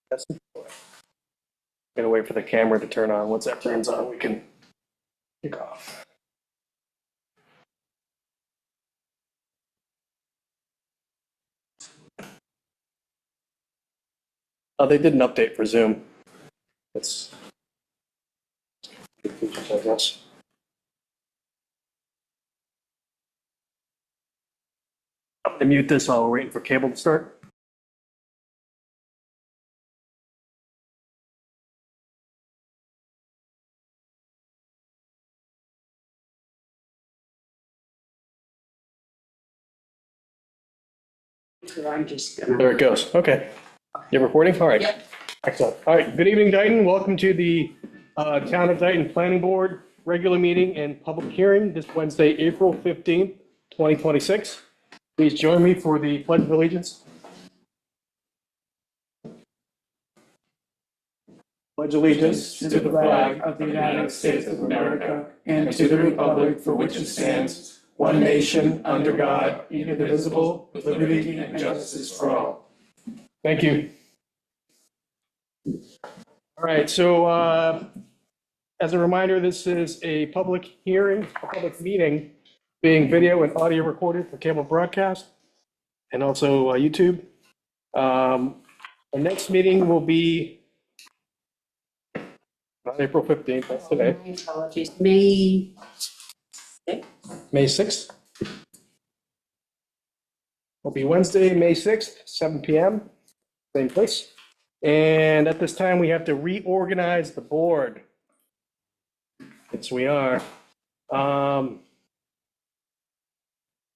Gotta wait for the camera to turn on. Once that turns on, we can kick off. They did an update for Zoom. That's good features, I guess. I'm gonna mute this while we're waiting for cable to start. So I'm just gonna. There it goes. Okay. You're recording? All right. Yep. Excellent. All right. Good evening, Dayton. Welcome to the Town of Dayton Planning Board regular meeting and public hearing this Wednesday, April 15th, 2026. Please join me for the Pledge of Allegiance. Pledge allegiance To the flag of the United States of America and to the republic for which it stands, one nation, under God, indivisible, with liberty and justice for all. Thank you. All right, so as a reminder, this is a public hearing, a public meeting, being video and audio recorded for cable broadcast and also YouTube. The next meeting will be not April 15th, that's today, My apologies. May 6th? May 6th. Will be Wednesday, May 6th, 7 PM, same place. And at this time, we have to reorganize the board. Yes, we are. For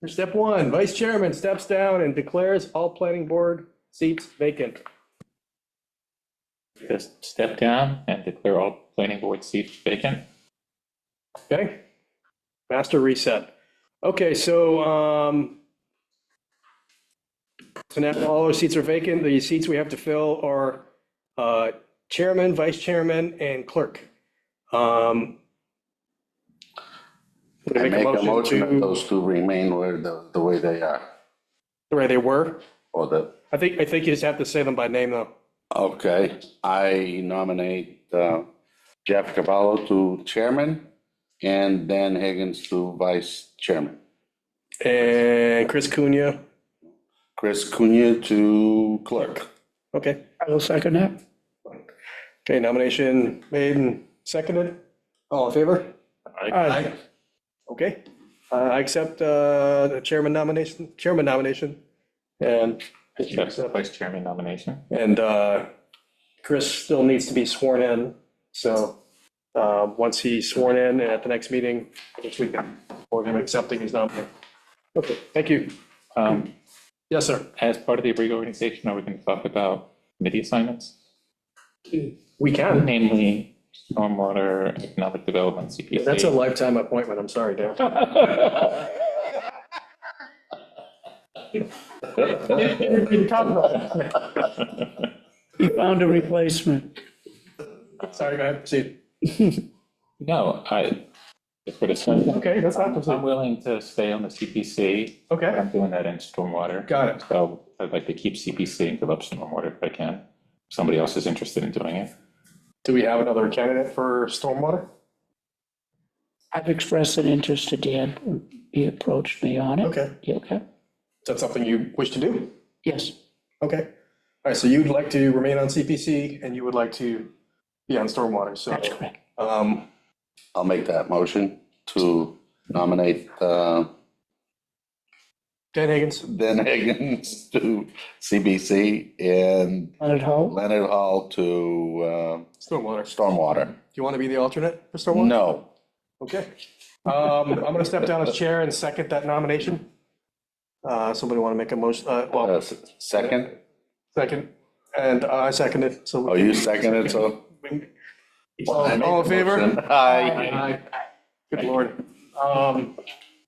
step one, vice chairman steps down and declares all planning board seats vacant. Just step down and declare all planning board seats vacant. Okay? Master reset. Okay, so now all our seats are vacant. The seats we have to fill are chairman, vice chairman, and clerk. I make a motion that to those two remain where the way they are, the way they were. or the, I think you just have to say them by name, though. okay, I nominate Jeff Cavallo to chairman and Dan Higgins to vice chairman. And Chris Cunha. Chris Cunha to clerk. Okay. I will second that. Okay, nomination made and seconded. All in favor? Aye. Okay. I accept the chairman nomination, and Accept the vice chairman nomination. Chris still needs to be sworn in. So once he's sworn in at the next meeting, next week, for him accepting his nomination. Okay, thank you. Yes, sir. As part of the reorganization, are we going to talk about committee assignments? We can. Namely, stormwater, economic development, CPC. That's a lifetime appointment. I'm sorry, Dan. He found a replacement. Sorry, go ahead, proceed. No, just for the sense, Okay, that's not I'm proceed. willing to stay on the CPC. Okay. I'm doing that in stormwater. Got it. So I'd like to keep CPC and give up stormwater if I can. If somebody else is interested in doing it. Do we have another candidate for stormwater? I've expressed an interest to Dan. He approached me on it. Okay. You okay? Is that something you wish to do? Yes. Okay. All right, so you'd like to remain on CPC and you would like to be on stormwater, so. That's correct. I'll make that motion to nominate Dan Higgins. Dan Higgins to CBC and Leonard Hull? Leonard Hall to Stormwater. stormwater. Do you want to be the alternate for stormwater? No, Okay. I'm going to step down as chair and second that nomination. Somebody want to make a motion? Well, second? second, and I second it, so. Oh, you seconded, so. All in favor? Aye. Aye. Good Lord.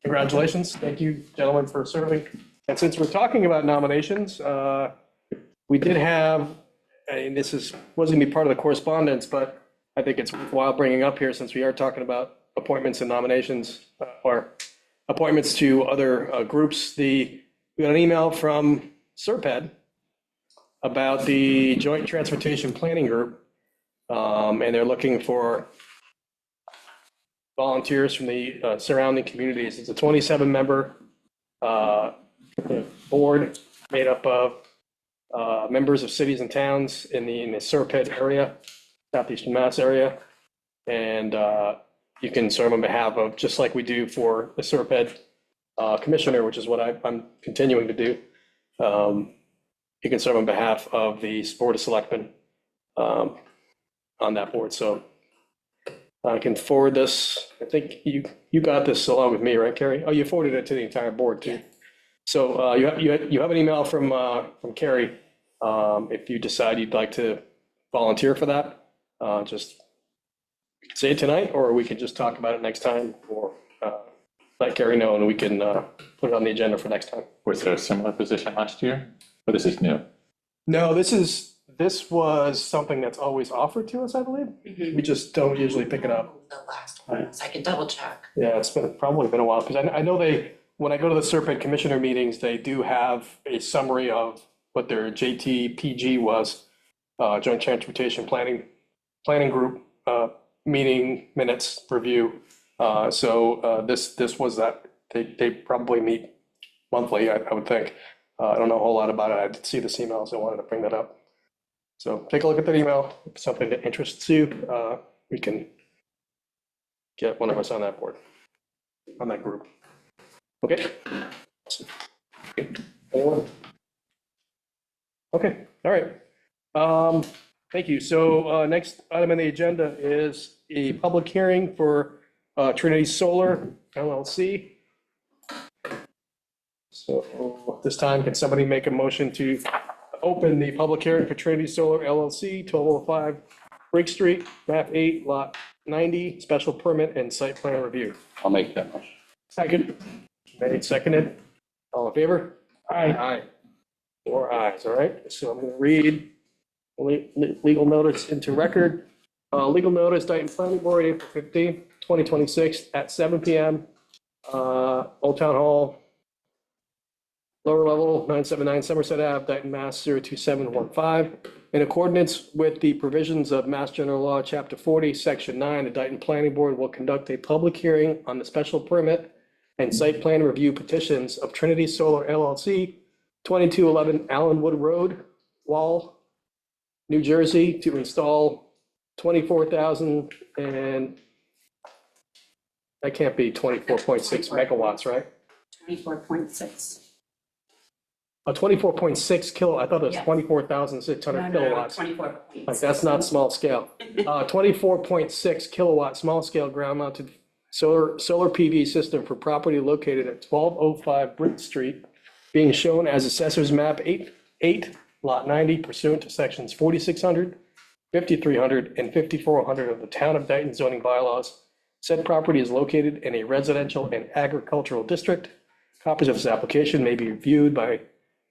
Congratulations. Thank you, gentlemen, for serving. And since we're talking about nominations, we did have, and wasn't gonna be part of the correspondence, but I think it's worthwhile bringing up here since we are talking about appointments and nominations, or appointments to other groups. We got an email from Serped about the Joint Transportation Planning Group. And they're looking for volunteers from the surrounding communities. It's a 27-member board made up of members of cities and towns in the Serpent area, southeastern Mass area. And you can serve on behalf of, just like we do for the Serpent commissioner, which is what I'm continuing to do. You can serve on behalf of the Board of Selectmen on that board. So I can forward this. I think you got this along with me, right, Carrie? Oh, you forwarded it to the entire board too. So you have an email from Carrie. If you decide you'd like to volunteer for that, just say it tonight, or we can just talk about it next time, or let Carrie know and we can put it on the agenda for next time. Was there a similar position last year? Or this is new? No, this was something that's always offered to us, I believe. We just don't usually pick it up. The last one, so I can double check. Yeah, it's probably been a while, because I know when I go to the Serpent Commissioner meetings, they do have a summary of what their JTPG was, Joint Transportation Planning Group, meeting minutes review. So this was that. They probably meet monthly, I would think. I don't know a whole lot about it. I did see this email, so I wanted to bring that up. So take a look at that email. If it's something that interests you, we can get one of us on that board, on that group. Okay? Anyone? Okay, all right. Thank you. So next item on the agenda is a public hearing for Trinity Solar LLC. So this time, can somebody make a motion to open the public hearing for Trinity Solar LLC, 1205 Briggs Street, map 8, lot 90, special permit and site plan review? I'll make that motion. Second. Made, seconded. All in favor? Aye. Aye. 4 ayes, all right. So I'm going to read legal notice into record. Legal notice, Dayton Planning Board, April 15, 2026 at 7 PM. Old Town Hall, lower level, 979 Somerset Ave, Dayton, Mass. 02715. In accordance with the provisions of Mass General Law, Chapter 40, Section 9, the Dayton Planning Board will conduct a public hearing on the special permit and site plan review petitions of Trinity Solar LLC, 2211 Allenwood Road, Wall, New Jersey, to install 24,000 and that can't be 24.6 megawatts, right? 24.6. 24.6 kilo, I thought it was Yeah. 24,600 kilowatts. 24.6. Like, that's not small scale. 24.6 kilowatt, small scale ground mounted solar PV system for property located at 1205 Britt Street, being shown as Assessor's Map 8, Lot 90 pursuant to sections 4600, 5300, and 5400 of the Town of Dayton zoning bylaws. Said property is located in a residential and agricultural district. Copies of this application may be reviewed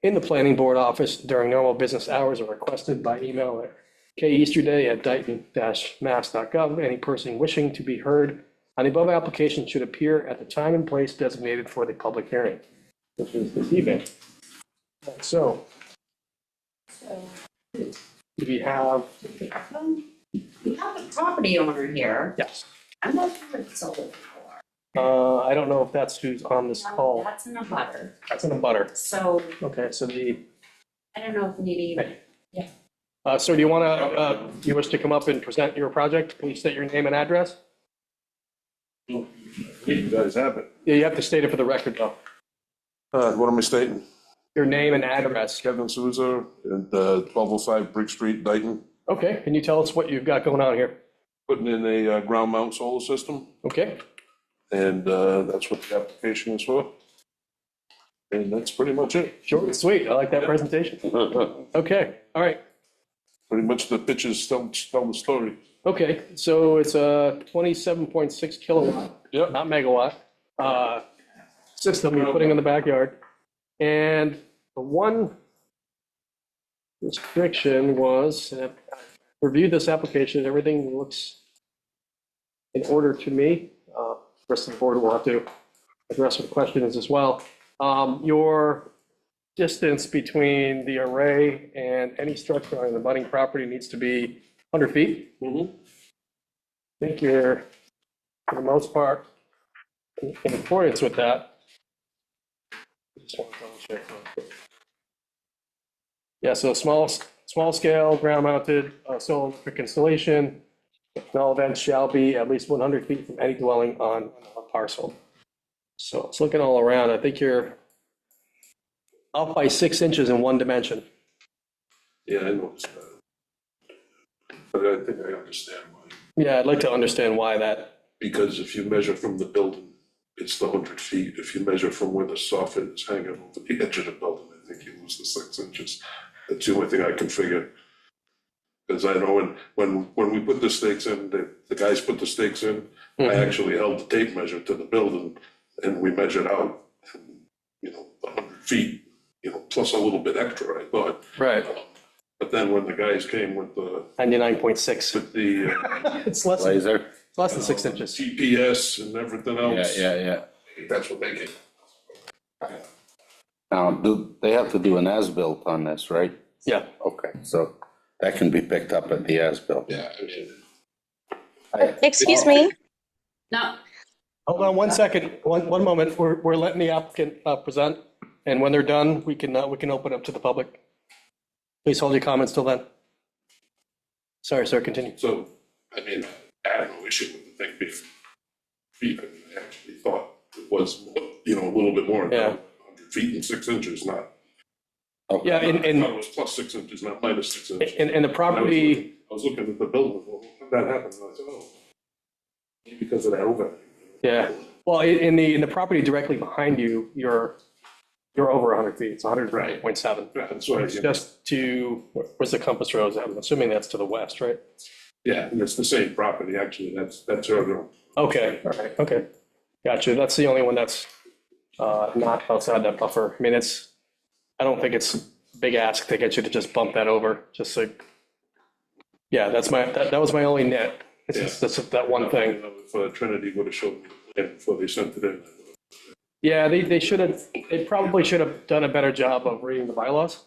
in the planning board office during normal business hours or requested by email at keasterday@dayton-mass.gov. Any person wishing to be heard on the above application should appear at the time and place designated for the public hearing, which is this evening. So, we have, We have a property owner here. yes, I'm not sure what it's sold for. I don't know if that's who's on this call. That's in a butter. That's in a butter. So Okay, so I don't know if we need to, sir, do you want to, you wish to come up and present your project? Please state your name and address. You guys have it. Yeah, you have to state it for the record, though. What am I stating? Your name and address. Kevin Souza at 1205 Brick Street, Dayton, Okay, can you tell us what you've got going on here? putting in a ground mount solar system, Okay, and that's what the application is for. And that's pretty much it. short and sweet. I like that presentation. Okay, all right. Pretty much the pictures tell the story. Okay, so it's a 27.6 kilowatt, Yep. not megawatt, system you're putting in the backyard. And the one restriction was, reviewed this application, everything looks in order to me. The rest of the board will have to address some questions as well. Your distance between the array and any structure on the abutting property needs to be 100 feet. Mhm. I think you're, for the most part, in accordance with that. Just want to double check real quick. Yeah, so small scale, ground mounted solar electric installation. All events shall be at least 100 feet from any dwelling on a parcel. So it's looking all around. I think you're off by 6 inches in one dimension. Yeah, I noticed that. But I think I understand why. Yeah, I'd like to understand why that. Because if you measure from the building, it's the 100 feet. If you measure from where the soffit is hanging over the edge of the building, I think you lose the 6 inches. That's the only thing I can figure. Because I know when we put the stakes in, the guys put the stakes in, I actually held the tape measure to the building and we measured out, 100 feet, plus a little bit extra, I thought. Right. But then when the guys came with 99.6. with the It's less Laser? than 6 inches. GPS and everything else. Yeah. That's what they came. Now, they have to do an as-built on this, right? Yeah. Okay, so that can be picked up at the as-built. Yeah, I mean, Excuse me, No, Hold on 1 second, one moment. We're letting the applicant present, and when they're done, we can open up to the public. Please hold your comments till then. Sorry, sir, continue. so, I mean, I had no issue with the thing being feet. I mean, I actually thought it was, a little bit more than Yeah. 100 feet and 6 inches, not. Yeah, I thought it was plus 6 inches, not minus 6 inches. in the property, I was looking at the building, well, how did that happen? And I said, oh, maybe because of that overhang. yeah. Well, in the property directly behind you, you're over 100 feet. It's 100.7. Yeah, that's what I, It's just to, where's the compass rose? I'm assuming that's to the west, right? yeah, and it's the same property, actually, that's her. Okay, all right, okay. Gotcha. That's the only one that's not outside that buffer. I mean, I don't think it's a big ask to get you to just bump that over, just so. Yeah, that was my only nit. It's just that one thing. If Trinity would have showed me the plan before they sent it in. Yeah, they probably should have done a better job of reading the bylaws.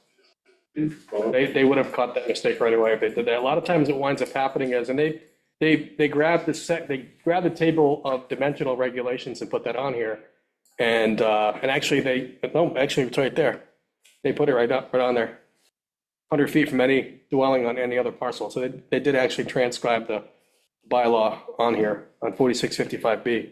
They would have caught that mistake right away if they did that. A lot of times what winds up happening is, and they grab the table of dimensional regulations and put that on here. And actually it's right there. They put it right on there. 100 feet from any dwelling on any other parcel. So they did actually transcribe the bylaw on here on 4655B.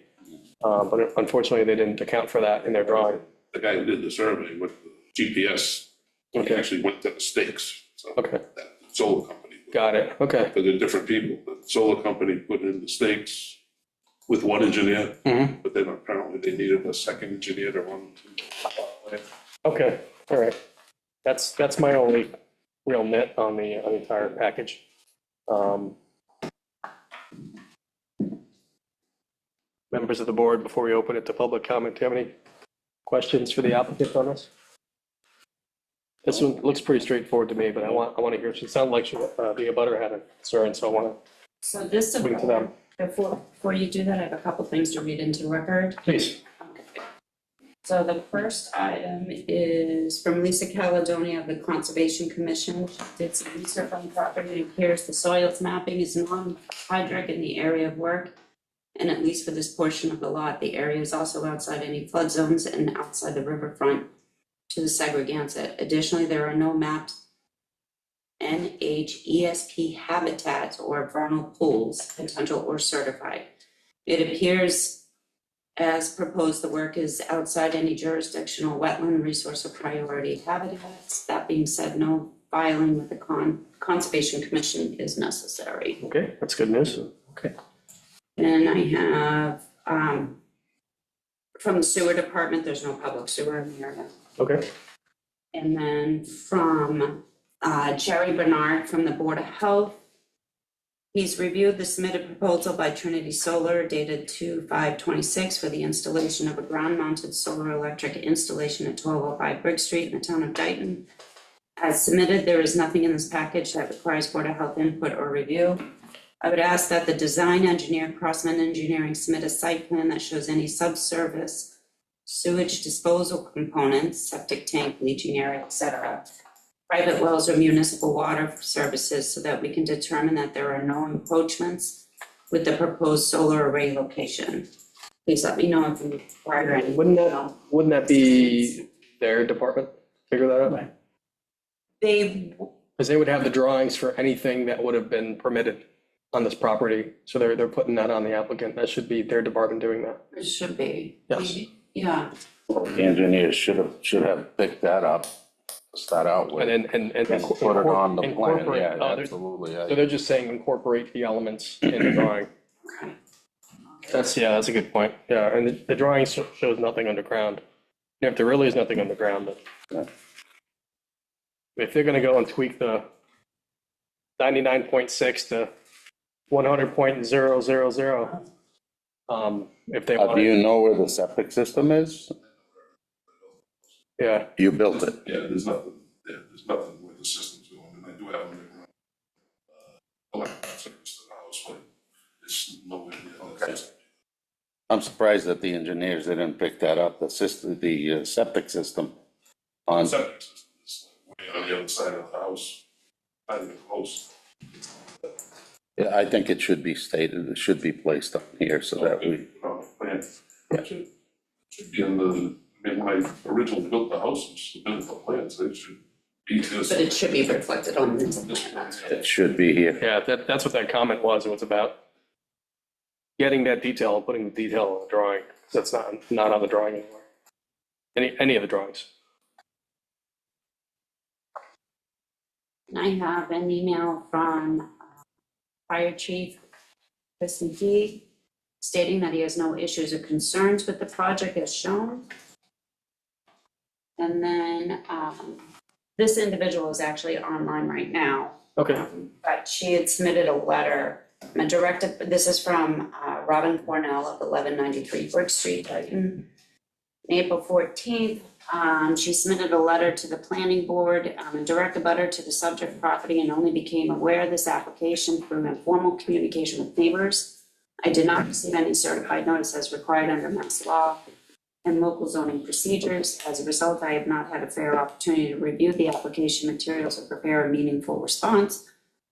But unfortunately, they didn't account for that in their drawing. The guy who did the survey with the GPS, he actually went to the stakes. So Okay. that solar company. Got it. Okay. But they're different people. The solar company put in the stakes with one engineer, Mhm. but then apparently they needed a second engineer to run. Okay. All right. That's my only real nit on the entire package. Members of the board, before we open it to public comment, do you have any questions for the applicant on this? This one looks pretty straightforward to me, but I want to hear, it sounded like the abutter had a concern, so I want so this, to bring it to them. before you do that, I have a couple things to read into the record. Please. So the first item is from Lisa Caledonia of the Conservation Commission. She did some research on the property. It appears the soils mapping is non-hydric in the area of work. And at least for this portion of the lot, the area is also outside any flood zones and outside the riverfront to the Segregansett. Additionally, there are no mapped NHESP habitats or vernal pools, potential or certified. It appears as proposed, the work is outside any jurisdictional wetland resource or priority habitats. That being said, no filing with the Conservation Commission is necessary. Okay, that's good news. Okay. And I have, from the sewer department, there's no public sewer in the area. Okay. And then from Jerry Bernard from the Board of Health. He's reviewed the submitted proposal by Trinity Solar dated 2/5/26 for the installation of a ground-mounted solar electric installation at 1205 Brick Street in the town of Dayton. As submitted, there is nothing in this package that requires Board of Health input or review. I would ask that the design engineer, Crossman Engineering, submit a site plan that shows any subsurface sewage disposal components, septic tank, leaching area, et cetera, private wells or municipal water services so that we can determine that there are no encroachments with the proposed solar array location. Please let me know if you require any. Wouldn't that be their department? Figure that out? They, Because they would have the drawings for anything that would have been permitted on this property. So they're putting that on the applicant. That should be their department doing that. it should be. Yes. Yeah, The engineers should have picked that up to start out with. And And put it on the plan, incorporate- yeah, oh, absolutely. So they're just saying incorporate the elements in the drawing. okay. That's a good point. Yeah, and the drawing shows nothing underground. And if there really is nothing underground, then if they're gonna go and tweak the 99.6 to 100.000, if they Do want, you know where the septic system is? yeah, You built it. Yeah, there's nothing with the system's going, and I do have them. Electric service to the house, but it's nowhere near that. I'm surprised that the engineers didn't pick that up, the system, the septic system on, Septic system is way on the other side of the house, not even close. yeah, I think it should be stated, it should be placed up here so that we, Plan. Should be in the, I mean, when I originally built the house, it should have been the plans, it should be this. But it should be reflected on this plan, that's good. it should be here. yeah, that's what that comment was. It was about getting that detail and putting the detail on the drawing. So it's not on the drawing anymore. Any of the drawings. And I have an email from Fire Chief Chris McGee stating that he has no issues or concerns with the project as shown. And then this individual is actually online right now. Okay. But she had submitted a letter, this is from Robin Cornell of 1193 Brick Street, Dayton. April 14th, she submitted a letter to the planning board, a direct abutter to the subject property, and only became aware of this application through informal communication with neighbors. I did not receive any certified notice as required under Mass law and local zoning procedures. As a result, I have not had a fair opportunity to review the application materials or prepare a meaningful response.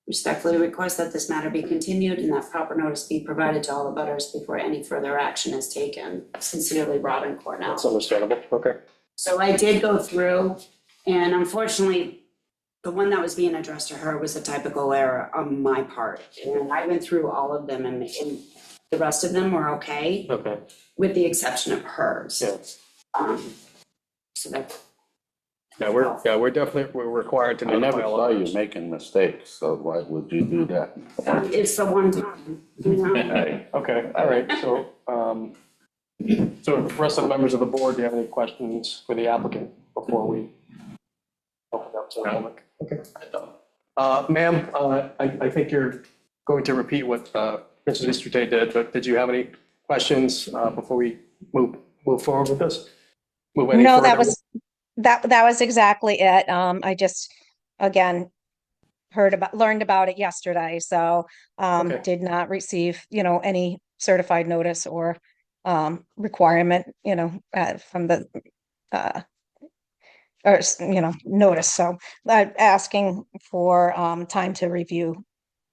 Respectfully request that this matter be continued and that proper notice be provided to all abutters before any further action is taken. Sincerely, Robin Cornell. That's understandable. Okay. So I did go through, and unfortunately, the one that was being addressed to her was a typical error on my part. And I went through all of them, and the rest of them were okay, Okay. with the exception of hers. Yeah. So that, We're definitely, we're required to I never notify all saw of you us. making mistakes, so why would you do that? it's the one time, you know? Hey, okay, all right, so, so the rest of the members of the board, do you have any questions for the applicant before we open up to the public? Okay. Ma'am, I think you're going to repeat what Mrs. Easterday did, but did you have any questions before we move forward with this? Move any No, further? that was exactly it. I just, again, learned about it yesterday, so Okay. did not receive, any certified notice or requirement, from the notice. So asking for time to review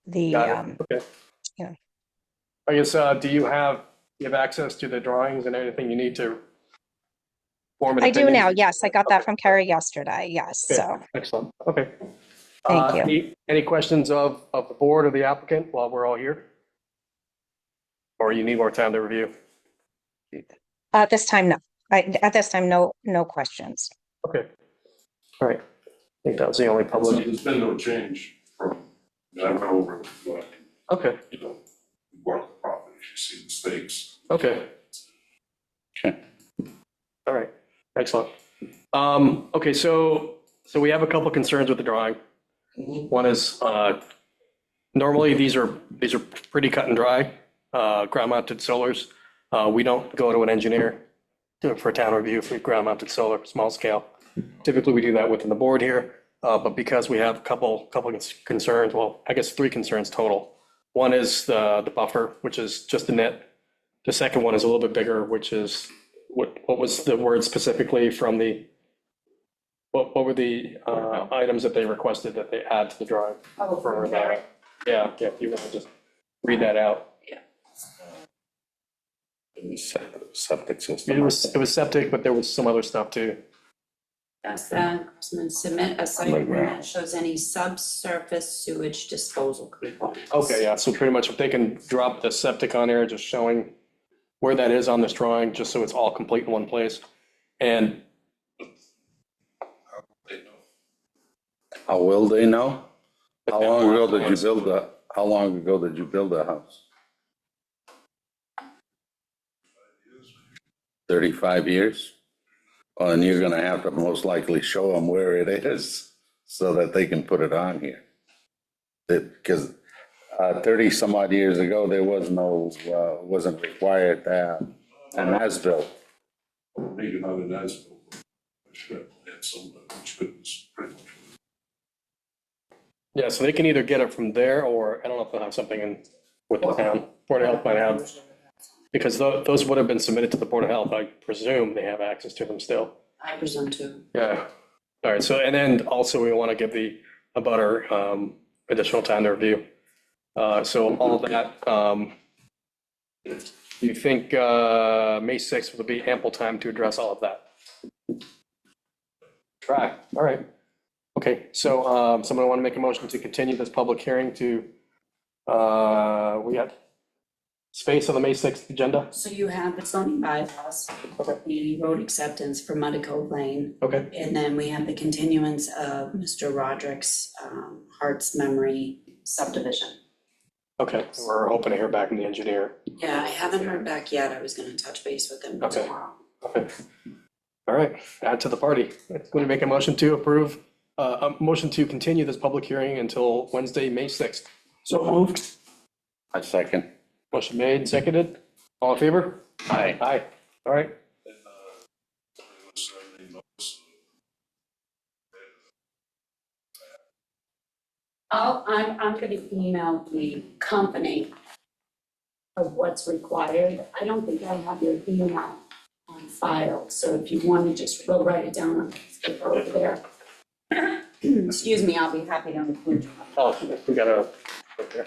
the Got it. Okay. yeah. I guess, do you have access to the drawings and anything you need to form an I do opinion? now. Yes, I got that from Carrie yesterday. Yes, Okay, so excellent, okay. Thank you. Any questions of the board or the applicant while we're all here? Or you need more time to review? at this time, no. At this time, no questions. Okay, all right. I think that was the only So public, there's been no change from, I went over, okay, work the property, you see the stakes. okay. Okay. All right, excellent. Okay, so we have a couple concerns with the drawing. One is, normally these are pretty cut and dry, ground mounted solars. We don't go to an engineer for town review for ground mounted solar, small scale. Typically, we do that within the board here, but because we have a couple concerns, well, I guess 3 concerns total. One is the buffer, which is just the net. The second one is a little bit bigger, which is what was the word specifically from the, what were the items that they requested that they add to the drawing? Oh, For, very. yeah, if you want to just read that out. Septic system. It was septic, but there was some other stuff too. That's that, submit a site Like plan that. that shows any subsurface sewage disposal components. Okay, yeah, so pretty much if they can drop the septic on there, just showing where that is on this drawing, just so it's all complete in one place. And They know. How will they know? How long ago did you build how long ago did you build a house? 35 years? Well, and you're gonna have to most likely show them where it is so that they can put it on here. Because 30 some odd years ago, there was no, wasn't required to have an as-built. Maybe not an as-built, but I should have had some, which is pretty much. yeah, so they can either get it from there, or I don't know if they'll have something in with the town, Board of Health might have. Because those would have been submitted to the Board of Health, I presume they have access to them still. I presume to. Yeah, all right, so, and then also we want to give the abutter additional time to review. So all of that, you think May 6th will be ample time to address all of that? Try, all right. Okay, so someone want to make a motion to continue this public hearing to, we got space on the May 6th agenda? So you have the zoning bylaws, the road acceptance for Muddy Cove Lane, Okay, and then we have the continuance of Mr. Roderick's Heart's Memory subdivision. okay, we're hoping to hear back from the engineer. Yeah, I haven't heard back yet. I was gonna touch base with him Okay. tomorrow. Okay. All right, add to the party. Going to make a motion to approve, a motion to continue this public hearing until Wednesday, May 6th. So moved. I second. Motion made, seconded. All in favor? Aye. Aye. All right. And, it was, they noticed, I'm gonna email the company of what's required. I don't think I have your email on file, so if you wanna just go write it down on paper over there. Excuse me, I'll be happy to include you. Oh, we got a, okay.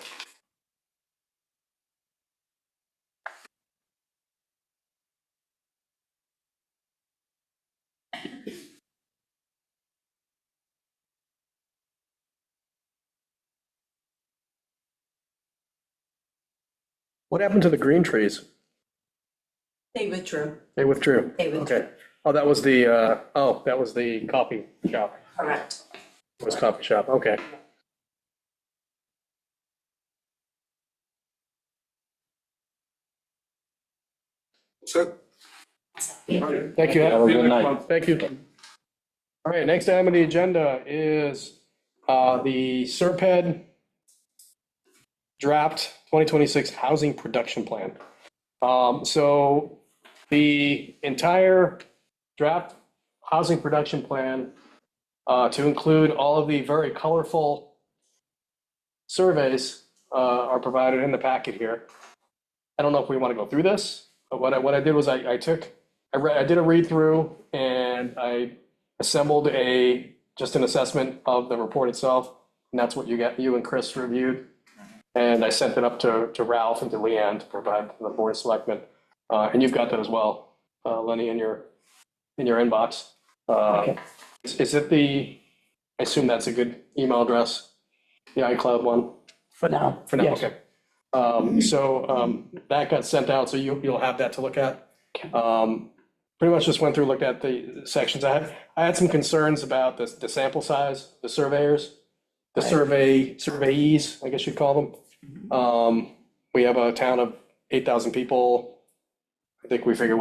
What happened to the green trees? They withdrew, They withdrew. they withdrew, Okay. Oh, that was the, that was the coffee shop. correct. It was coffee shop, okay. so, Thank you. Have a good night. Thank you. All right, next item on the agenda is the Serped draft 2026 housing production plan. So the entire draft housing production plan, to include all of the very colorful surveys, are provided in the packet here. I don't know if we want to go through this, but what I did was I did a read through and I assembled just an assessment of the report itself. And that's what you and Chris reviewed. And I sent it up to Ralph and to Leanne to provide to the board of selectmen. And you've got that as well, Lenny, in your inbox. Is it I assume that's a good email address, the iCloud one? For now. For now, Yes. okay. That got sent out, so you'll have that to look at. Pretty much just went through, looked at the sections. I had some concerns about the sample size, the surveyors, the surveyees, I guess you'd call them. We have a town of 8,000 people. I think we figure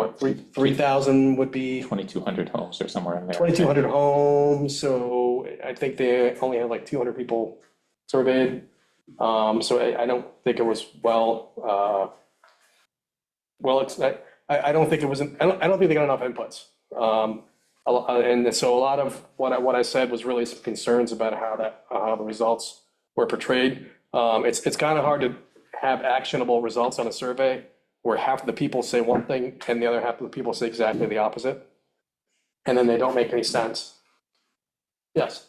3,000 would be 2,200 homes or somewhere in there. 2,200 homes, so I think they only had like 200 people surveyed. So I don't think it was I don't think it was, I don't think they got enough inputs. And so a lot of what I said was really some concerns about how the results were portrayed. It's kind of hard to have actionable results on a survey where half of the people say one thing and the other half of the people say exactly the opposite. And then they don't make any sense. Yes,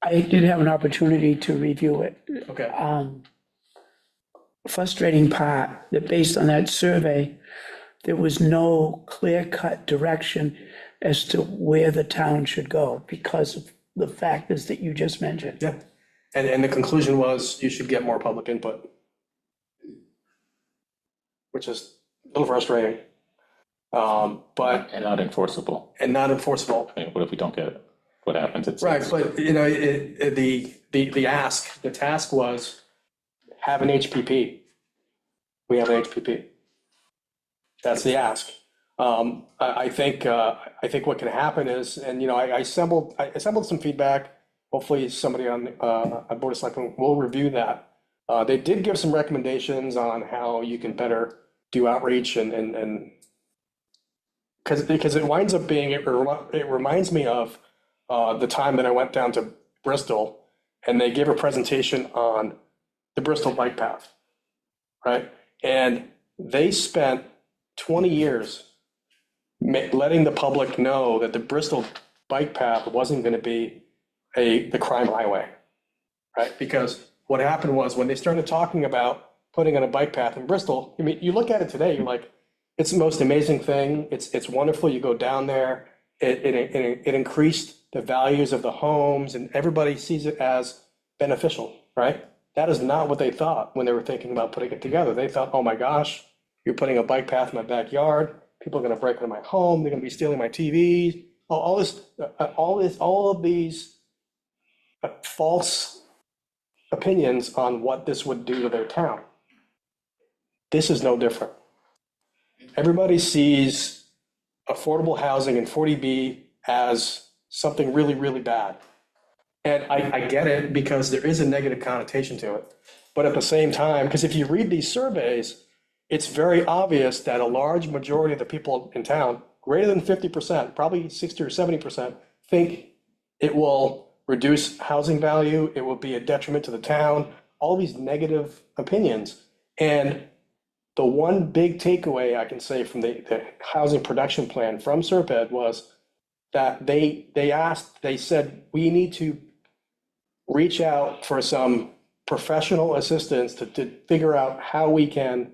I did have an opportunity to review it. okay. Frustrating part that based on that survey, there was no clear-cut direction as to where the town should go because of the factors that you just mentioned. Yeah. And the conclusion was you should get more public input, which is a little frustrating. But, And not enforceable. and not enforceable. I mean, what if we don't get it? What happens? Right, but you know, the task was have an HPP. We have an HPP. That's the ask. I think what can happen is, and you know, I assembled some feedback. Hopefully somebody on Board of Selectmen will review that. They did give some recommendations on how you can better do outreach and because it winds up being, it reminds me of the time that I went down to Bristol and they gave a presentation on the Bristol bike path, right? And they spent 20 years letting the public know that the Bristol bike path wasn't going to be the crime highway, right? Because what happened was when they started talking about putting in a bike path in Bristol, I mean, you look at it today, you're like, it's the most amazing thing. It's wonderful. You go down there, it increased the values of the homes and everybody sees it as beneficial, right? That is not what they thought when they were thinking about putting it together. They thought, oh my gosh, you're putting a bike path in my backyard. People are going to break into my home. They're going to be stealing my TV. All of these false opinions on what this would do to their town. This is no different. Everybody sees affordable housing and 40B as something really, really bad. And I get it because there is a negative connotation to it. But at the same time, because if you read these surveys, it's very obvious that a large majority of the people in town, greater than 50%, probably 60 or 70%, think it will reduce housing value, it will be a detriment to the town, all these negative opinions. And the one big takeaway I can say from the housing production plan from SERPED was that they said, we need to reach out for some professional assistance to figure out how we can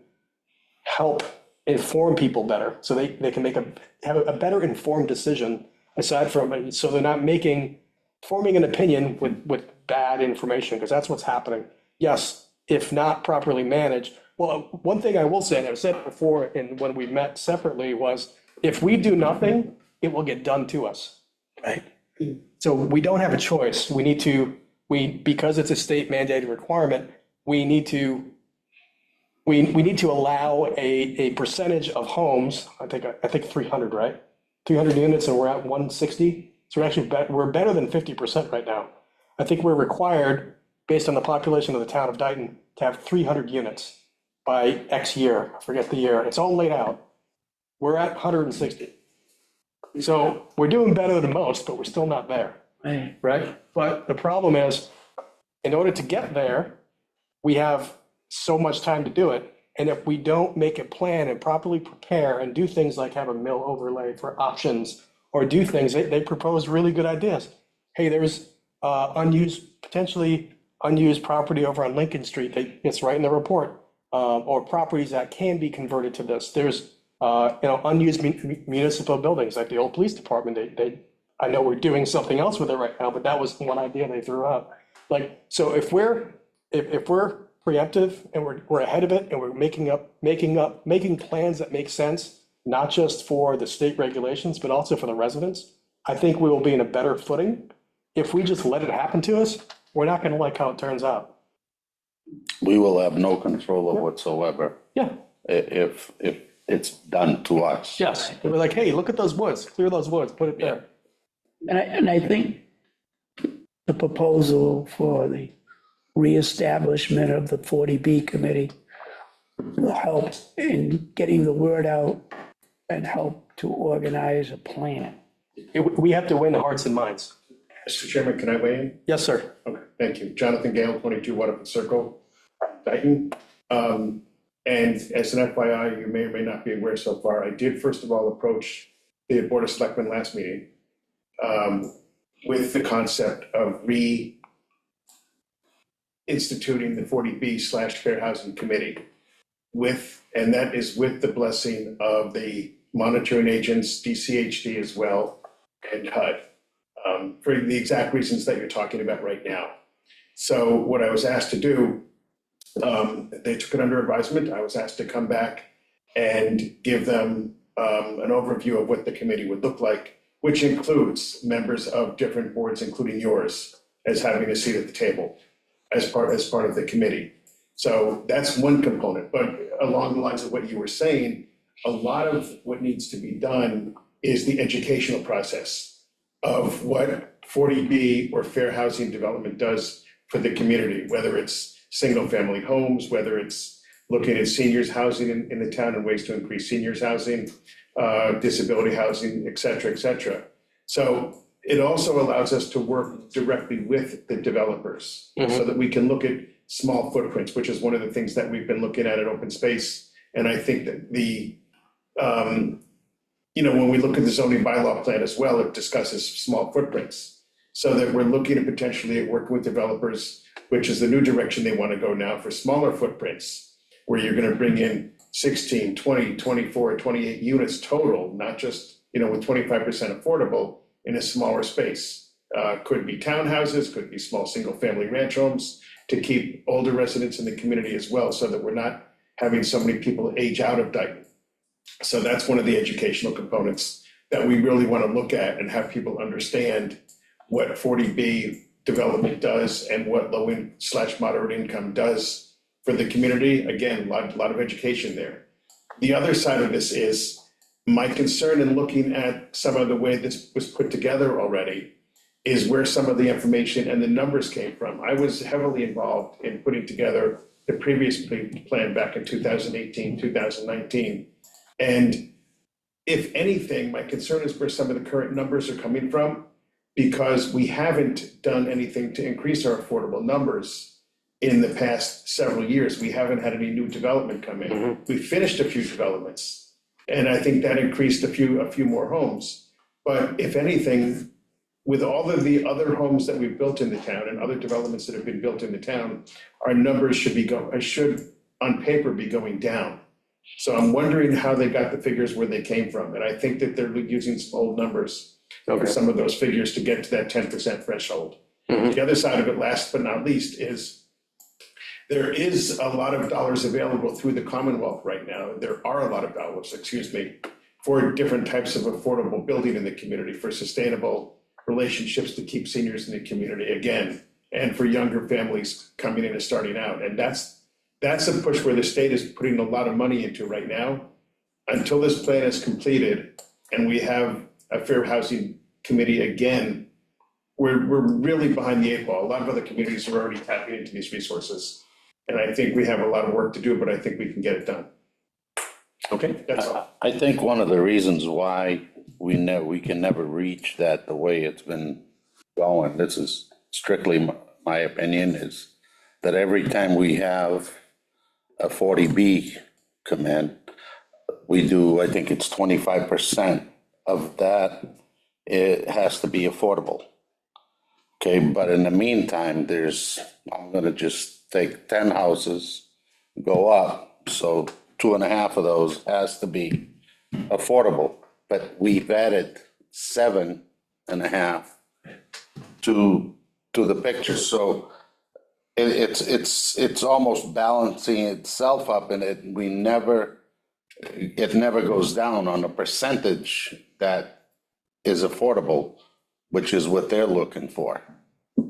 help inform people better so they can have a better informed decision aside from, so they're not forming an opinion with bad information, because that's what's happening. Yes, if not properly managed. Well, one thing I will say, and I've said it before and when we met separately, was if we do nothing, it will get done to us, right? So we don't have a choice. Because it's a state mandated requirement, we need to allow a percentage of homes, I think 300, right? 300 units and we're at 160. So we're better than 50% right now. I think we're required, based on the population of the town of Dayton, to have 300 units by X year. I forget the year. It's all laid out. We're at 160. So we're doing better than most, but we're still not there, Right. right? But the problem is, in order to get there, we have so much time to do it. And if we don't make a plan and properly prepare and do things like have a mill overlay for options or do things, they propose really good ideas. Hey, there's potentially unused property over on Lincoln Street. It's right in the report. Or properties that can be converted to this. There's unused municipal buildings like the old police department. I know we're doing something else with it right now, but that was one idea they threw out. Like, so if we're preemptive and we're ahead of it and we're making plans that make sense, not just for the state regulations, but also for the residents, I think we will be in a better footing. If we just let it happen to us, we're not going to like how it turns out. We will have no control of whatsoever Yeah. if it's done to us. Yes. We're like, hey, look at those woods, clear those woods, put it there. And I think the proposal for the reestablishment of the 40B committee will help in getting the word out and help to organize a plan. We have to win hearts and minds. Mr. Chairman, can I weigh in? Yes, sir. Okay, thank you. Jonathan Gale, 22 Waterford Circle, Dayton. And as an FYI, you may or may not be aware so far, I did first of all approach the Board of Selectmen last meeting with the concept of reinstituting the 40B/Fair Housing Committee and that is with the blessing of the monitoring agents, DCHD as well, and HUD, for the exact reasons that you're talking about right now. So what I was asked to do, they took it under advisement. I was asked to come back and give them an overview of what the committee would look like, which includes members of different boards, including yours, as having a seat at the table as part of the committee. So that's one component, but along the lines of what you were saying, a lot of what needs to be done is the educational process of what 40B or fair housing development does for the community, whether it's single-family homes, whether it's looking at seniors housing in the town and ways to increase seniors housing, disability housing, et cetera, et cetera. So it also allows us to work directly with the developers so that we can look at small footprints, which is one of the things that we've been looking at open space. And I think that when we look at the zoning bylaw plan as well, it discusses small footprints. So that we're looking at potentially at working with developers, which is the new direction they want to go now for smaller footprints, where you're going to bring in 16, 20, 24, 28 units total, not just, with 25% affordable in a smaller space. Could be townhouses, could be small single-family ranch homes to keep older residents in the community as well, so that we're not having so many people age out of Dayton. So that's one of the educational components that we really want to look at and have people understand what 40B development does and what low-/moderate income does for the community. Again, a lot of education there. The other side of this is my concern in looking at some of the way this was put together already is where some of the information and the numbers came from. I was heavily involved in putting together the previous plan back in 2018, 2019. And if anything, my concern is where some of the current numbers are coming from, because we haven't done anything to increase our affordable numbers in the past several years. We haven't had any new development come in. We finished a few developments, and I think that increased a few more homes. But if anything, with all of the other homes that we've built in the town and other developments that have been built in the town, our numbers should on paper be going down. So I'm wondering how they got the figures where they came from, and I think that they're using some old numbers for some of those figures to get to that 10% threshold. The other side of it, last but not least, is there is a lot of dollars available through the Commonwealth right now. There are a lot of dollars, for different types of affordable building in the community, for sustainable relationships to keep seniors in the community again, and for younger families coming in and starting out. And that's a push where the state is putting a lot of money into right now. Until this plan is completed and we have a fair housing committee again, we're really behind the 8 ball. A lot of other communities are already tapping into these resources. And I think we have a lot of work to do, but I think we can get it done. Okay, that's all. I think one of the reasons why we can never reach that the way it's been going, this is strictly my opinion, is that every time we have a 40B come in, we do, I think it's 25% of that, it has to be affordable. Okay, but in the meantime, I'm gonna just take 10 houses, go up, so 2.5 of those has to be affordable, but we've added 7.5 to the picture, so it's almost balancing itself up, and it never goes down on the percentage that is affordable, which is what they're looking for.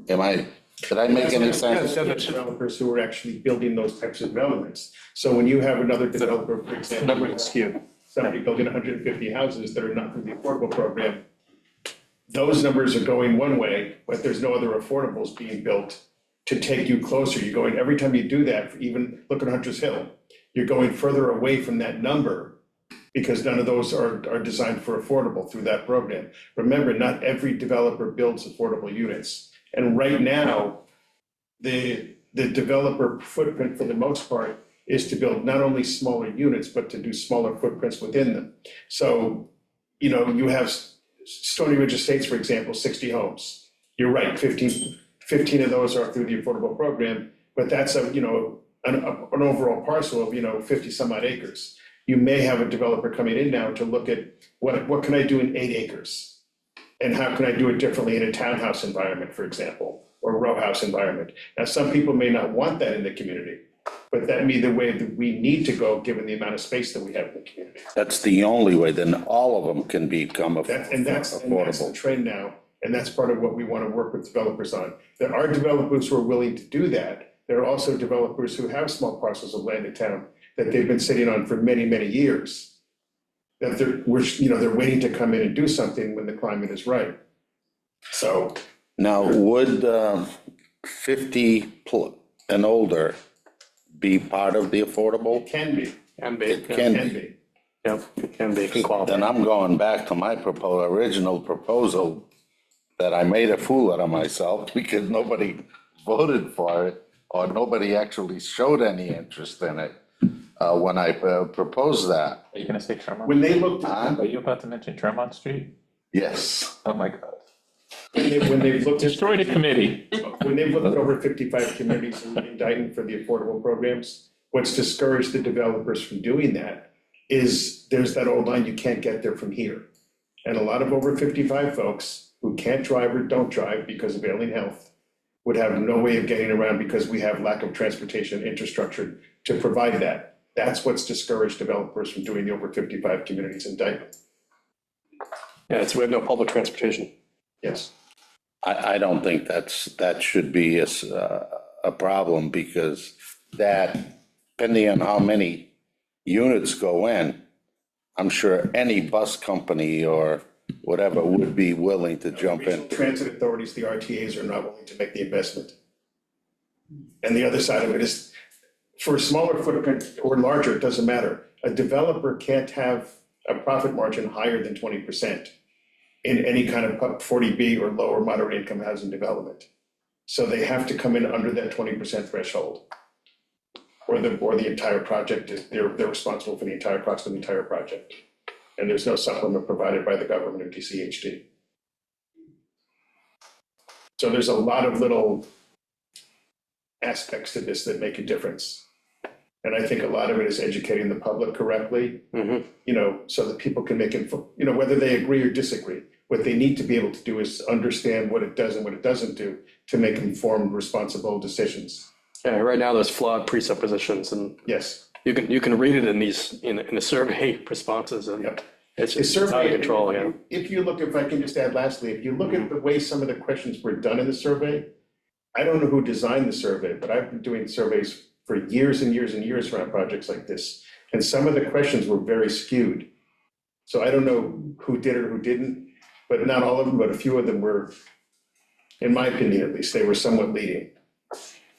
Did I make any sense? Developers who are actually building those types of developments. So when you have another developer, for example, somebody building 150 houses that are not through the affordable program, those numbers are going one way, but there's no other affordables being built to take you closer. You're going, every time you do that, even look at Hunter's Hill, you're going further away from that number because none of those are designed for affordable through that program. Remember, not every developer builds affordable units. And right now, the developer footprint, for the most part, is to build not only smaller units, but to do smaller footprints within them. So, you know, you have Stony Ridge Estates, for example, 60 homes. You're right, 15 of those are through the affordable program, but that's a, you know, an overall parcel of, you know, 50 some odd acres. You may have a developer coming in now to look at what can I do in 8 acres? And how can I do it differently in a townhouse environment, for example, or a row house environment? Now, some people may not want that in the community, but that may be the way that we need to go, given the amount of space that we have in the community. That's the only way, then all of them can become That's the affordable. trend now, and that's part of what we want to work with developers on. There are developers who are willing to do that. There are also developers who have small parcels of land in town that they've been sitting on for many, many years. That they're waiting to come in and do something when the climate is right. So, Now, would 50 and older be part of the affordable? can be, Can be, It yeah. can can be. be. Yep, it can be, it can qualify. Then I'm going back to my original proposal that I made a fool out of myself because nobody voted for it or nobody actually showed any interest in it when I proposed that. Are you gonna say Tremont? When they looked, Are you about to mention Tremont Street? Yes. Oh my God. when they've looked at. Destroyed a committee. When they've looked at over 55 communities in Dayton for the affordable programs, what's discouraged the developers from doing that is there's that old line, you can't get there from here. And a lot of over 55 folks who can't drive or don't drive because of ailing health would have no way of getting around because we have lack of transportation infrastructure to provide that. That's what's discouraged developers from doing the over 55 communities in Dayton. Yeah, we have no public transportation. Yes. I don't think that should be a problem because that, depending on how many units go in, I'm sure any bus company or whatever would be willing to jump in. Transit authorities, the RTAs are not willing to make the investment. And the other side of it is, for a smaller footprint or larger, it doesn't matter. A developer can't have a profit margin higher than 20% in any kind of 40B or lower moderate income housing development. So they have to come in under that 20% threshold. Or the entire project is, they're responsible for the entire cost of the entire project. And there's no supplement provided by the government or DCHD. So there's a lot of little aspects to this that make a difference. And I think a lot of it is educating the public correctly, Mhm. you know, so that people can make whether they agree or disagree. What they need to be able to do is understand what it does and what it doesn't do to make informed, responsible decisions. Yeah, right now there's flawed presuppositions and Yes. you can read it in the survey responses and Yep. it's The just it's out of survey, control, yeah. if you look, if I can just add lastly, if you look at the way some of the questions were done in the survey, I don't know who designed the survey, but I've been doing surveys for years and years and years around projects like this. And some of the questions were very skewed. So I don't know who did or who didn't, but not all of them, but a few of them were, in my opinion at least, they were somewhat leading.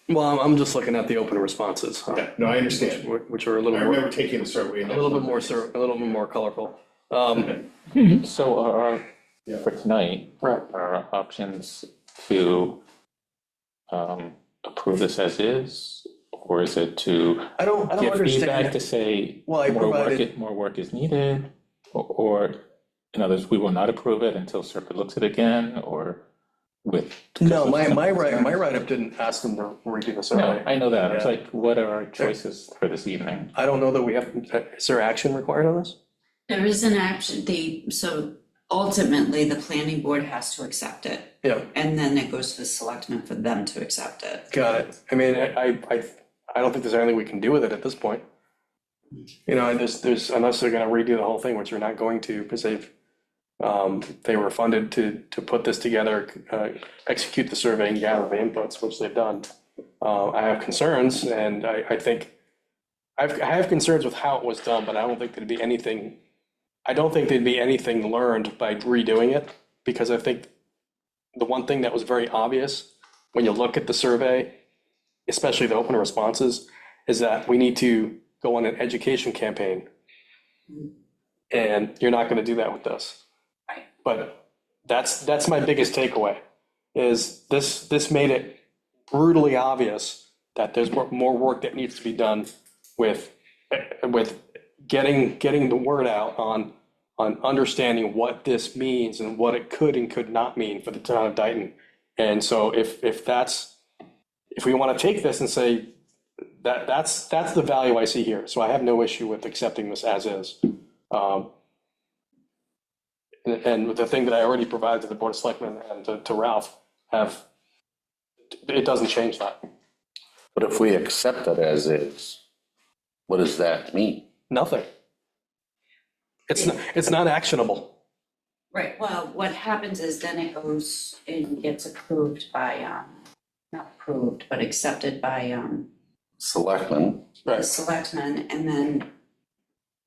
Well, I'm just looking at the open responses, Yeah, no, I understand. which are a I little more, remember taking the survey. and a little bit more colorful. So are, Yeah. for tonight, Right. are options to approve this as is? Or is it to I don't give feedback to understand. say Well, I provided, more work is needed? Or, in others, we will not approve it until Serpent looks at it again, or with? no, my write-up didn't ask them to redo the No, survey. I know that. It's Yeah. like, what are our choices for this evening? I don't know that we have, is there action required on this? There is an action, so ultimately, the planning board has to accept it. Yeah, And then it goes to the selectmen for them to accept it. got it. I mean, I don't think there's anything we can do with it at this point. You know, there's, unless they're gonna redo the whole thing, which they're not going to, because they were funded to put this together, execute the survey and gather the inputs, which they've done. I have concerns, and I think, I have concerns with how it was done, but I don't think there'd be anything learned by redoing it, because I think the one thing that was very obvious when you look at the survey, especially the open responses, is that we need to go on an education campaign. And you're not gonna do that with this. Right. But that's my biggest takeaway, is this made it brutally obvious that there's more work that needs to be done with getting the word out on understanding what this means and what it could and could not mean for the town of Dayton. And so if we want to take this and say that's the value I see here, so I have no issue with accepting this as is. And the thing that I already provided to the Board of Selectmen and to Ralph it doesn't change that. But if we accept it as is, what does that mean? Nothing. It's not actionable. Right, well, what happens is then it goes and gets approved by, not approved, but accepted by, Selectmen, the selectmen, and then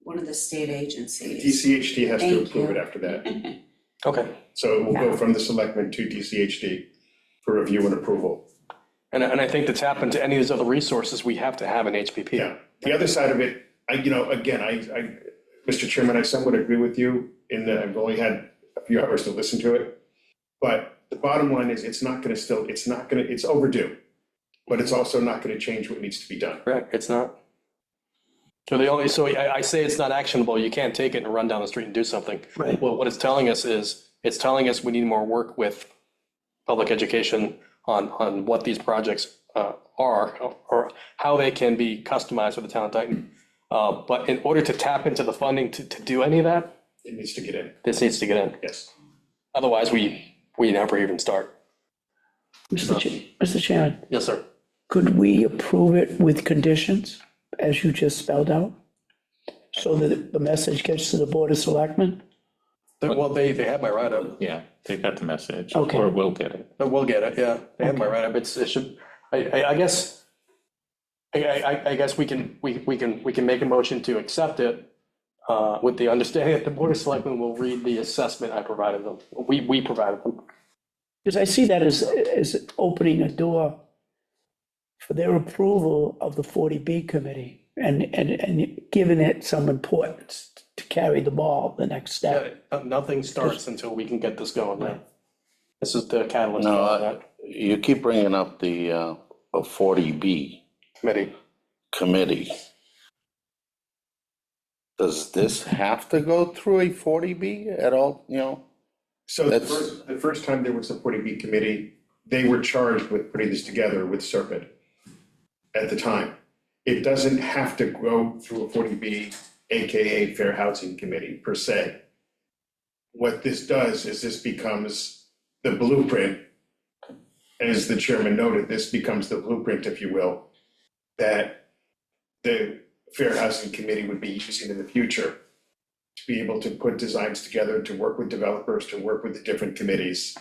one of the state agencies. DCHD has to Thank approve you. it after that. Okay. So it will go from the selectmen to DCHD for review and approval. And I think to tap into any of these other resources, we have to have an HPP. Yeah, the other side of it, again, Mr. Chairman, I somewhat agree with you in that I've only had a few hours to listen to it. But the bottom line is, it's overdue, but it's also not gonna change what needs to be done. Correct, it's not. So I say it's not actionable, you can't take it and run down the street and do something. Right. Well, what it's telling us is, it's telling us we need more work with public education on what these projects are, or how they can be customized for the town of Dayton. But in order to tap into the funding to do any of that, It needs to get in, this needs to get in. yes. Otherwise, we never even start. Mr. Chairman, Yes, sir. could we approve it with conditions, as you just spelled out? So that the message gets to the Board of Selectmen? Well, they have my write-up. Yeah, they got the message, Okay. or will get it. We'll get it, yeah. They have my write-up. It should, I guess we can make a motion to accept it with the understanding that the Board of Selectmen will read the assessment I provided them. We provided them. Because I see that as opening a door for their approval of the 40B committee and giving it some importance to carry the ball the next step. Nothing starts until we can get this going, right? This is the catalyst No, for that you keep bringing up the 40B committee. committee. Does this have to go through a 40B at all, So the That's- first time there was a 40B committee, they were charged with putting this together with Serpent at the time. It doesn't have to go through a 40B, AKA Fair Housing Committee per se. What this does is this becomes the blueprint, as the chairman noted, this becomes the blueprint, if you will, that the Fair Housing Committee would be using in the future to be able to put designs together, to work with developers, to work with the different committees,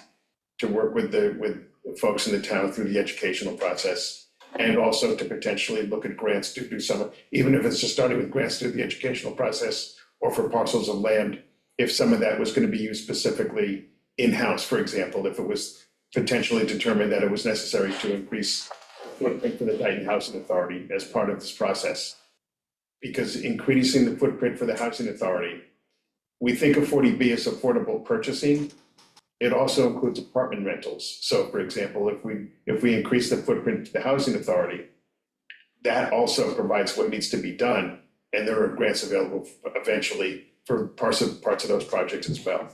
to work with the folks in the town through the educational process, and also to potentially look at grants to do some, even if it's just starting with grants through the educational process or for parcels of land, if some of that was going to be used specifically in-house, for example, if it was potentially determined that it was necessary to increase footprint for the Dayton Housing Authority as part of this process. Because increasing the footprint for the housing authority, we think of 40B as affordable purchasing. It also includes apartment rentals. So for example, if we increase the footprint to the housing authority, that also provides what needs to be done. And there are grants available eventually for parts of those projects as well.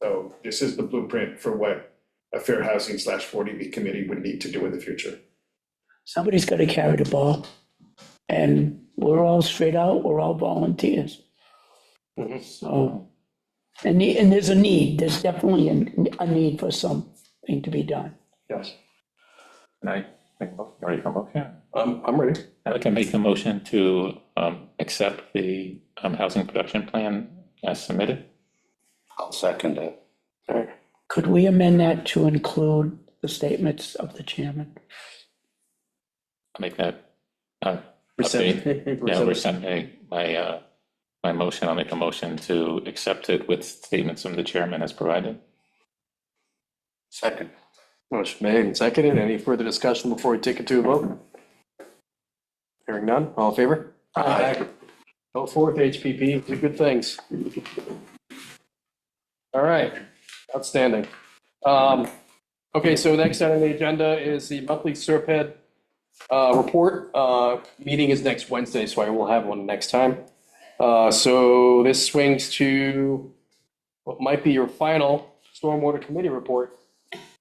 So this is the blueprint for what a fair housing / 40B committee would need to do in the future. Somebody's got to carry the ball. And we're all straight out, we're all volunteers. So, and there's a need, there's definitely a need for something to be done. Yes. Can I make a ready for a motion? I'm ready. I'd like to make a motion to accept the housing production plan as submitted. I'll second it. All right. Could we amend that to include the statements of the chairman? I'll make that Rescind. update. Yeah, rescind my motion. I'll make a motion to accept it with statements from the chairman as provided. Second. Motion made and seconded. Any further discussion before we take it to a vote? Hearing none, all in favor? Aye. Go forth, HPP, do good things. All right, outstanding. Okay, so next on the agenda is the monthly Serpent report, meeting is next Wednesday, so I will have one next time. So this swings to what might be your final stormwater committee report.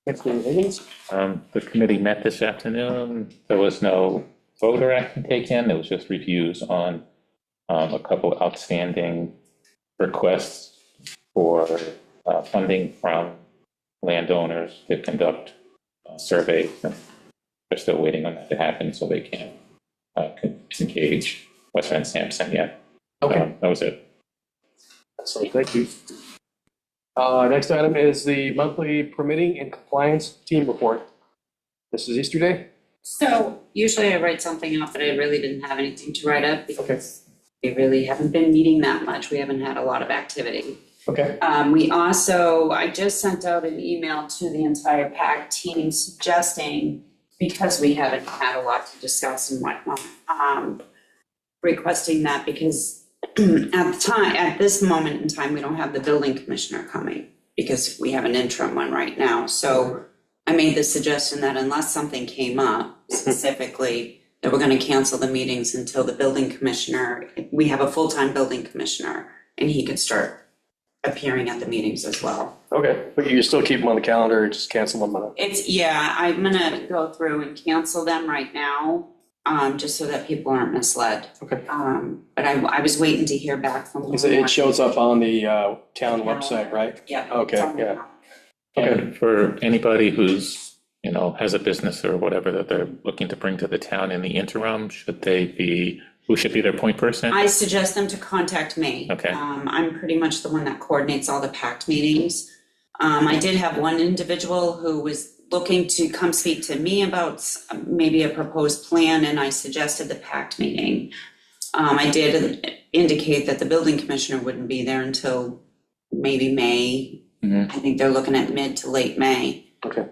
Mr. Higgins? The committee met this afternoon. There was no vote or action taken. It was just reviews on a couple outstanding requests for funding from landowners to conduct surveys. They're still waiting on that to happen, so they can't engage Western and Sampson yet. Okay. That was it. So thank you. Next item is the monthly permitting and compliance team report. This is Easter Day? So usually I write something up, but I really didn't have anything to write up Okay. because we really haven't been meeting that much. We haven't had a lot of activity. Okay. I just sent out an email to the entire PAC team suggesting, because we haven't had a lot to discuss and whatnot, requesting that because at this moment in time, we don't have the building commissioner coming because we have an interim one right now. So I made the suggestion that unless something came up specifically, that we're going to cancel the meetings until the building commissioner, we have a full-time building commissioner, and he could start appearing at the meetings as well. Okay, but you still keep them on the calendar, just cancel them on I'm gonna go through and cancel them right now, just so that people aren't misled. Okay. But I was waiting to hear back from. Because it shows up on the town website, right? Yeah. Okay, it's on yeah. now. And for anybody who's, has a business or whatever that they're looking to bring to the town in the interim, who should be their point person? I suggest them to contact me. Okay. I'm pretty much the one that coordinates all the PACT meetings. I did have one individual who was looking to come speak to me about maybe a proposed plan, and I suggested the PACT meeting. I did indicate that the building commissioner wouldn't be there until maybe May. Mhm. I think they're looking at mid to late May. Okay.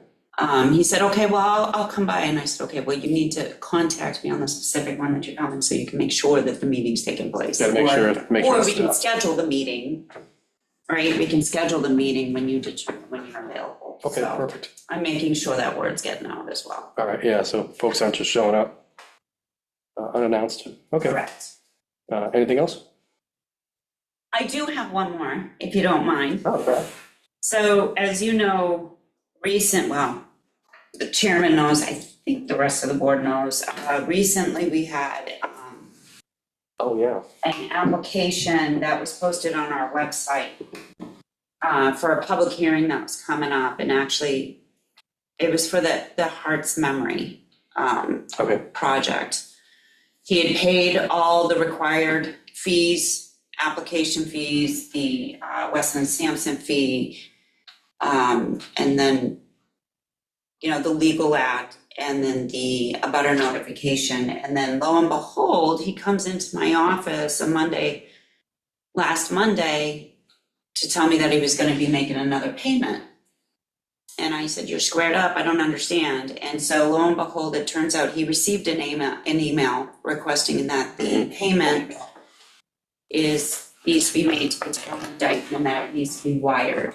He said, okay, well, I'll come by. And I said, okay, well, you need to contact me on the specific one that you're coming so you can make sure that the meeting's taking place. Gotta make sure Or it's we can schedule the meeting, right? We can schedule the meeting when you determine when you're available. Okay, So perfect. I'm making sure that word's getting out as well. All right, yeah, so folks aren't just showing up unannounced. Okay. Correct. Anything else? I do have one more, if you don't mind. Oh, okay. So as you know, the chairman knows, I think the rest of the board knows, recently we had Oh, yeah. an application that was posted on our website for a public hearing that was coming up, and actually it was for the Hearts Memory Okay. project. He had paid all the required fees, application fees, the Weston and Sampson fee, and then, the legal ad, and then the abutter notification. And then lo and behold, he comes into my office last Monday, to tell me that he was going to be making another payment. And I said, you're squared up, I don't understand. And so lo and behold, it turns out he received an email requesting that the payment needs to be made to the town of Dayton, and that it needs to be wired.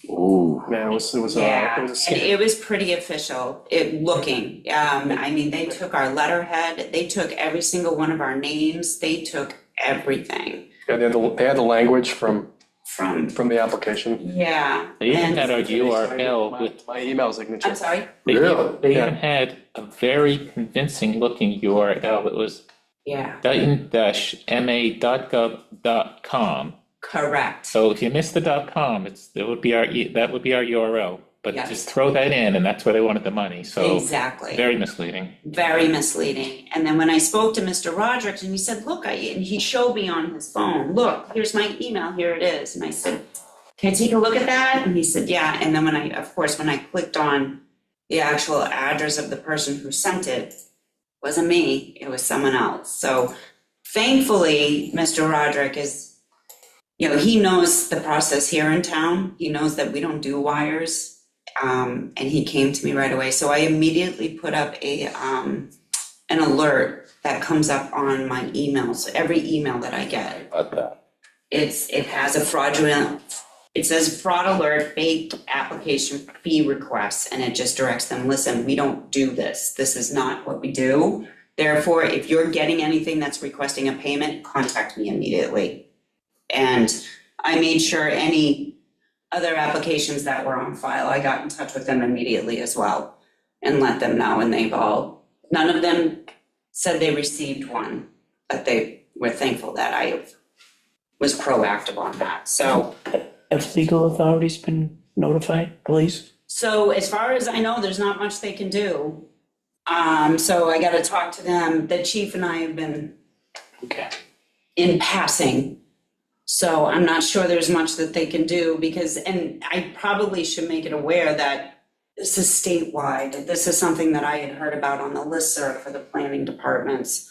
Ooh. Man, it was a And scam. it was pretty official, looking. They took our letterhead, they took every single one of our names, they took everything Yeah, they had the language from from, the application. yeah. They even And- had our URL with, My email signature. I'm sorry? they Really? they Yeah. even had a very convincing looking URL. It was Yeah, dayton-ma.gov.com. correct. So if you missed the .com, that would be our URL. But Yes. just throw that in, and that's where they wanted the money. So Exactly. very misleading. Very misleading. And then when I spoke to Mr. Roderick, and he said, look, and he showed me on his phone, look, here's my email, here it is. And I said, can I take a look at that? And he said, yeah. And then when I clicked on the actual address of the person who sent it, wasn't me, it was someone else. So thankfully, Mr. Roderick is, he knows the process here in town. He knows that we don't do wires. And he came to me right away. So I immediately put up an alert that comes up on my email. So every email that I get, About that. it has a fraudulent It says fraud alert, fake application fee requests, and it just directs them, listen, we don't do this. This is not what we do. Therefore, if you're getting anything that's requesting a payment, contact me immediately. And I made sure any other applications that were on file, I got in touch with them immediately as well and let them know, and none of them said they received one, but they were thankful that I was proactive on that, so. Have legal authorities been notified, police? So as far as I know, there's not much they can do. So I gotta talk to them. The chief and I have been Okay. in passing. So I'm not sure there's much that they can do because, and I probably should make it aware that this is statewide. This is something that I had heard about on the listserv for the planning departments.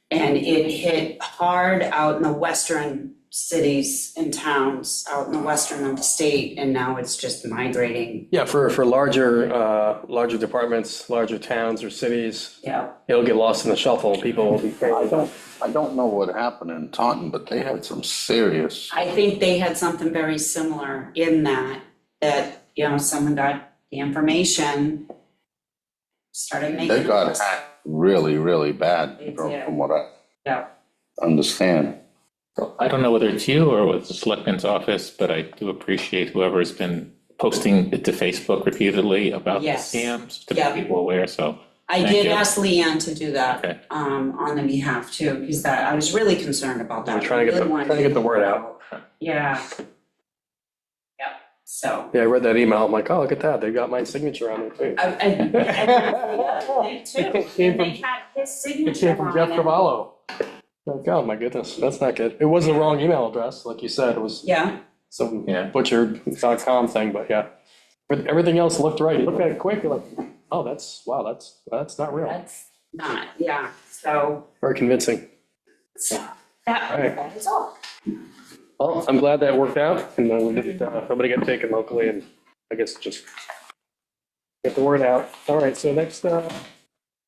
And it hit hard out in the western cities and towns, out in the western of the state, and now it's just migrating. Yeah, for larger departments, larger towns or cities, Yeah. it'll get lost in the shuffle. People will be. I don't know what happened in Taunton, but they had some serious, I think they had something very similar in that, someone got the information, started making. they got hacked really, really bad They from did. from what I Yeah. understand. I don't know whether it's you or with the selectman's office, but I do appreciate whoever's been posting it to Facebook repeatedly about the Yes. scams to Yeah. make people aware, so. I Thank did you. ask Leanne to do that, Okay. on the behalf too, because I was really concerned about that. We're trying to get the word out. Yeah. Yep, so. Yeah, I read that email. I'm like, oh, look at that. They got my signature on it too. They too, It came and from- they had his It signature came from on Jeff it. Cavallo. Like, oh my goodness, that's not good. It was the wrong email address, like you said. It was Yeah, some Yeah. butchered.com thing, but yeah. But everything else looked right. You look at it quick, you're like, oh, that's not real. that's not, yeah, so, Very convincing. Right. that is all. Well, I'm glad that worked out and nobody got taken locally and I guess just get the word out. All right, so next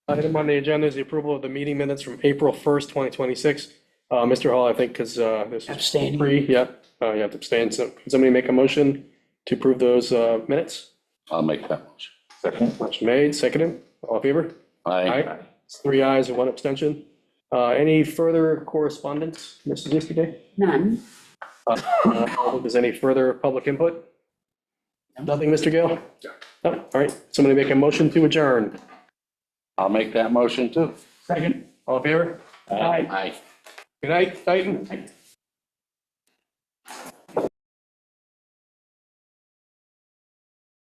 item on the agenda is the approval of the meeting minutes from April 1st, 2026. Mr. Hall, I think, because this is Abstaining. free, yep, you have to abstain. So can somebody make a motion to approve those minutes? I'll make that motion. Second. Motion made, seconded, all in favor? Aye. It's 3 ayes and 1 abstention. Any further correspondence, Mrs. Easterday? None. Is any further public input? Nothing, Mr. Gill? No, all right, somebody make a motion to adjourn. I'll make that motion too. Second. All in favor? Aye. Good night, Titan.